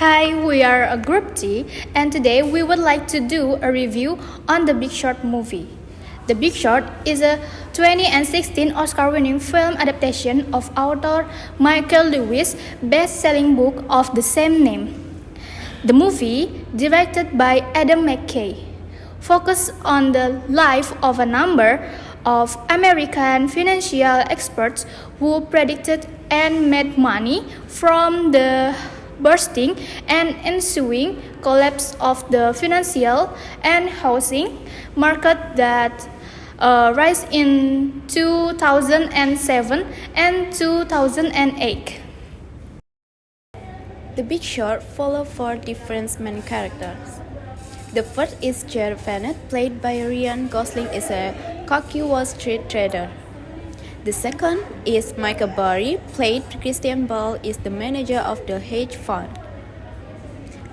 Hi, we are a group T, and today we would like to do a review on the Big Short movie. The Big Short is a 2016 Oscar-winning film adaptation of author Michael Lewis' best-selling book of the same name. The movie, directed by Adam McKay, focuses on the life of a number of American financial experts who predicted and made money from the bursting and ensuing collapse of the financial and housing market that rise in 2007 and 2008. The Big Short follows four different main characters. The first is Janeary, played by Ryan Gosling, is a cocky Wall Street trader. The second is Michael Burry, played Christian Bale, is the manager of the hedge fund.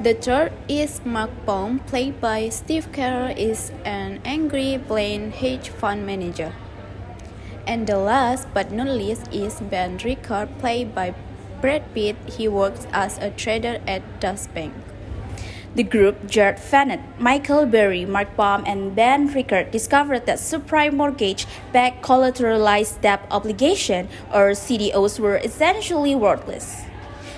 The third is Mark Baum, played by Steve Carell, is an angry blind hedge fund manager. And the last but not least is Ben Rickard, played by Brad Pitt. He works as a trader at Deutsche Bank. The group Jared Fennett, Michael Burry, Mark Baum, and Ben Rickard discovered that subprime mortgage-backed collateralized debt obligation, or CDOs, were essentially worthless.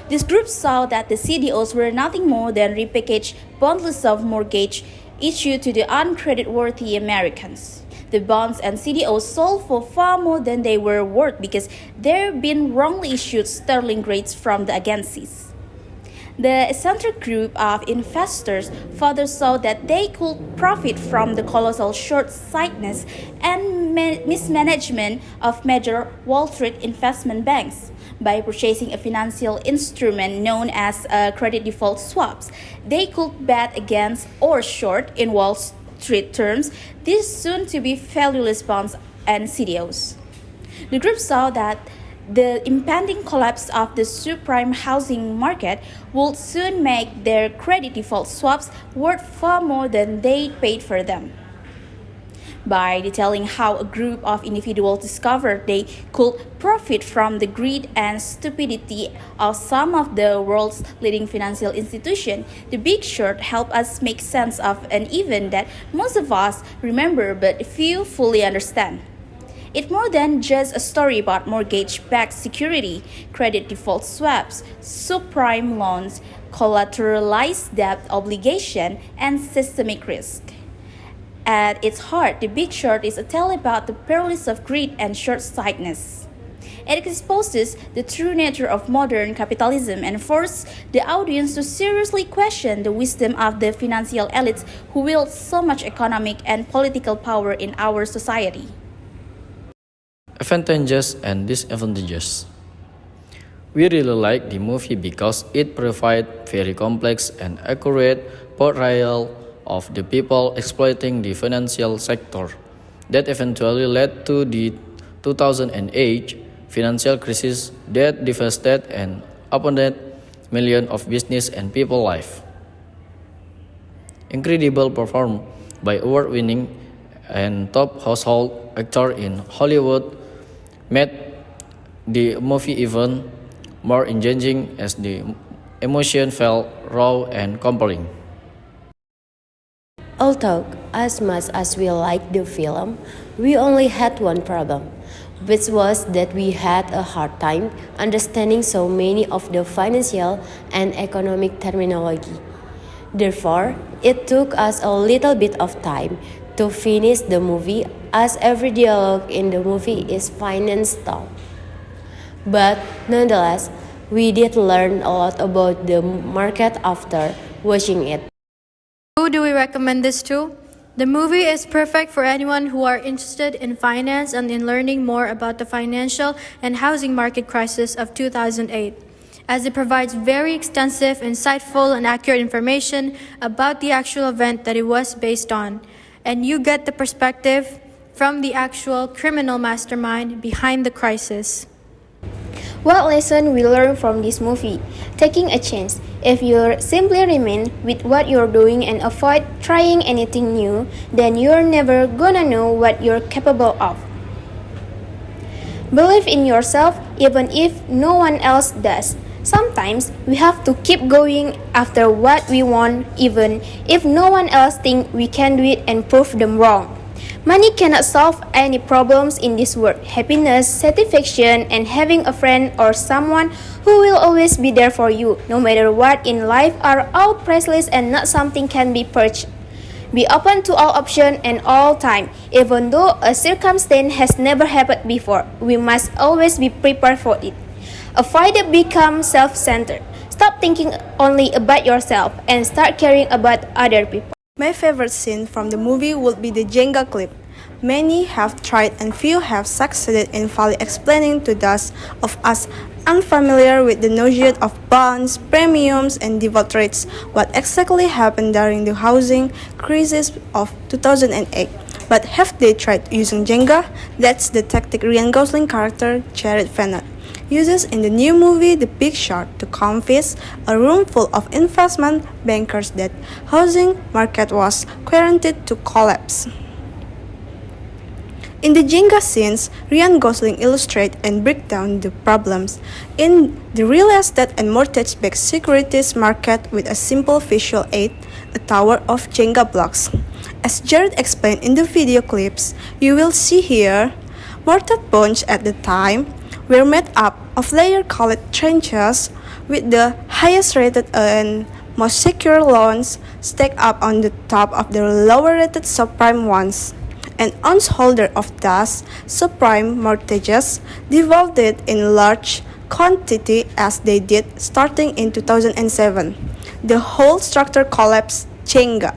This group saw that the CDOs were nothing more than repackaged bondless of mortgage issued to the uncreditworthy Americans. The bonds and CDOs sold for far more than they were worth because there had been wrongly issued sterling rates from the agencies. The eccentric group of investors further saw that they could profit from the colossal short-sightedness and mismanagement of major Wall Street investment banks. By purchasing a financial instrument known as credit default swaps, they could bet against or short, in Wall Street terms, these soon-to-be valueless bonds and CDOs. The group saw that the impending collapse of the subprime housing market would soon make their credit default swaps worth far more than they paid for them. By detailing how a group of individuals discovered they could profit from the greed and stupidity of some of the world's leading financial institutions, The Big Short helped us make sense of an event that most of us remember but few fully understand. It's more than just a story about mortgage-backed security, credit default swaps, subprime loans, collateralized debt obligation, and systemic risk. At its heart, The Big Short is a tale about the perils of greed and short-sightedness. It exposes the true nature of modern capitalism and forces the audience to seriously question the wisdom of the financial elites who wield so much economic and political power in our society. Advantages and disadvantages. We really like the movie because it provides very complex and accurate portrayal of the people exploiting the financial sector that eventually led to the 2008 financial crisis that devastated and upended millions of business and people lives. Incredible performance by award-winning and top household actors in Hollywood made the movie even more engaging as the emotion felt raw and compelling. Although, as much as we liked the film, we only had one problem, which was that we had a hard time understanding so many of the financial and economic terminology. Therefore, it took us a little bit of time to finish the movie, as every dialogue in the movie is finance talk. But nonetheless, we did learn a lot about the market after watching it. Who do we recommend this to? The movie is perfect for anyone who are interested in finance and in learning more about the financial and housing market crisis of 2008, as it provides very extensive, insightful, and accurate information about the actual event that it was based on, and you get the perspective from the actual criminal mastermind behind the crisis. What lesson we learn from this movie? Taking a chance. If you simply remain with what you're doing and avoid trying anything new, then you're never gonna know what you're capable of. Believe in yourself even if no one else does. Sometimes we have to keep going after what we want even if no one else thinks we can do it and prove them wrong. Money cannot solve any problems in this world. Happiness, satisfaction, and having a friend or someone who will always be there for you, no matter what in life, are all priceless and not something can be purchased. Be open to all options and all time. Even though a circumstance has never happened before, we must always be prepared for it. Avoid become self-centered. Stop thinking only about yourself and start caring about other people. My favorite scene from the movie would be the Jenga clip. Many have tried and few have succeeded in fully explaining to those of us unfamiliar with the notion of bonds, premiums, and default rates what exactly happened during the housing crisis of 2008. But have they tried using Jenga? That's the tactic Ryan Gosling character Jared Vanner uses in the new movie The Big Short to convince a room full of investment bankers that housing market was guaranteed to collapse. In the Jenga scenes, Ryan Gosling illustrates and breaks down the problems in the real estate and mortgage-backed securities market with a simple visual aid, a tower of Jenga blocks. As Jared explained in the video clips you will see here, mortgage bonds at the time were made up of layered colored tranches with the highest rated and most secure loans stacked up on the top of the lower rated subprime ones. An ounce holder of those subprime mortgages defaulted in large quantity as they did starting in 2007. The whole structure collapsed Jenga.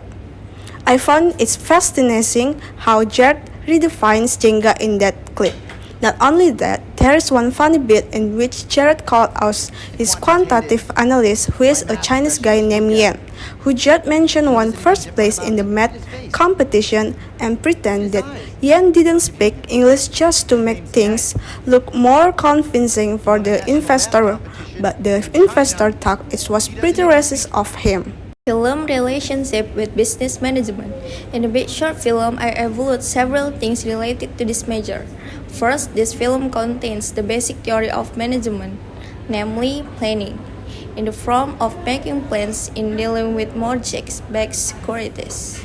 I found it fascinating how Jared redefines Jenga in that clip. Not only that, there is one funny bit in which Jared called out his quantitative analyst who is a Chinese guy named Yan, who Jared mentioned won first place in the math competition and pretend that Yan didn't speak English just to make things look more convincing for the investor, but the investor thought it was pretty racist of him. Film relationship with business management. In the Big Short film, I evaluate several things related to this measure. First, this film contains the basic theory of management, namely planning, in the form of making plans in dealing with mortgage-backed securities.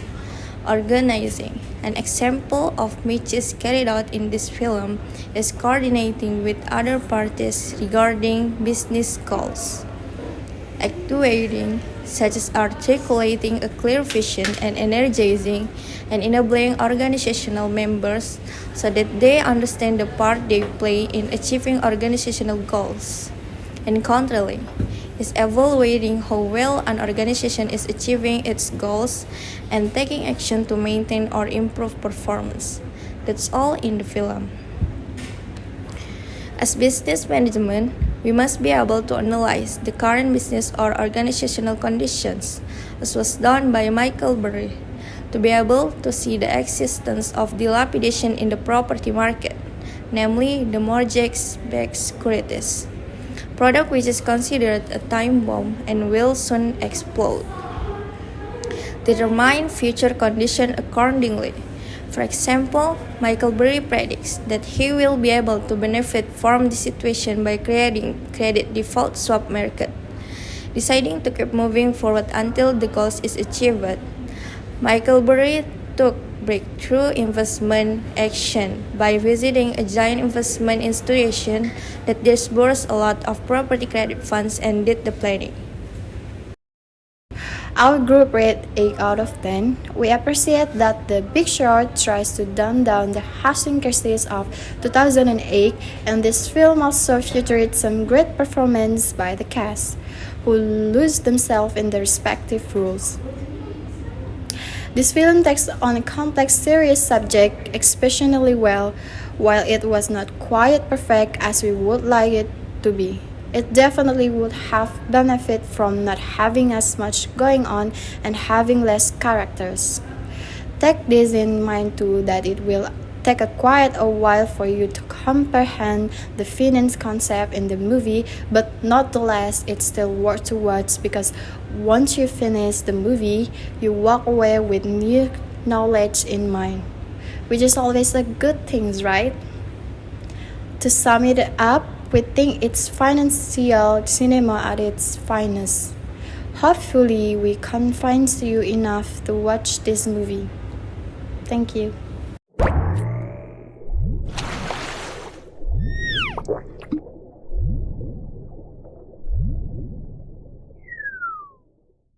Organizing. An example of which is carried out in this film is coordinating with other parties regarding business goals. Actuating, such as articulating a clear vision and energizing and enabling organizational members so that they understand the part they play in achieving organizational goals. And contrarily, is evaluating how well an organization is achieving its goals and taking action to maintain or improve performance. That's all in the film. As business management, we must be able to analyze the current business or organizational conditions, as was done by Michael Burry, to be able to see the existence of dilapidation in the property market, namely the mortgage-backed securities, product which is considered a time bomb and will soon explode. Determine future condition accordingly. For example, Michael Burry predicts that he will be able to benefit from the situation by creating credit default swap market. Deciding to keep moving forward until the goal is achieved, Michael Burry took breakthrough investment action by visiting a giant investment institution that disbursed a lot of property credit funds and did the planning. Our group rate 8 out of 10. We appreciate that The Big Short tries to dumb down the housing crisis of 2008, and this film also featured some great performance by the cast, who lose themselves in their respective roles. This film takes on a complex, serious subject exceptionally well. While it was not quite perfect as we would like it to be, it definitely would have benefit from not having as much going on and having less characters. Take this in mind too, that it will take quite a while for you to comprehend the finance concept in the movie, but nonetheless it's still worth to watch, because once you finish the movie, you walk away with new knowledge in mind, which is always a good thing, right? To sum it up, we think it's financial cinema at its finest. Hopefully, we convince you enough to watch this movie. Thank you.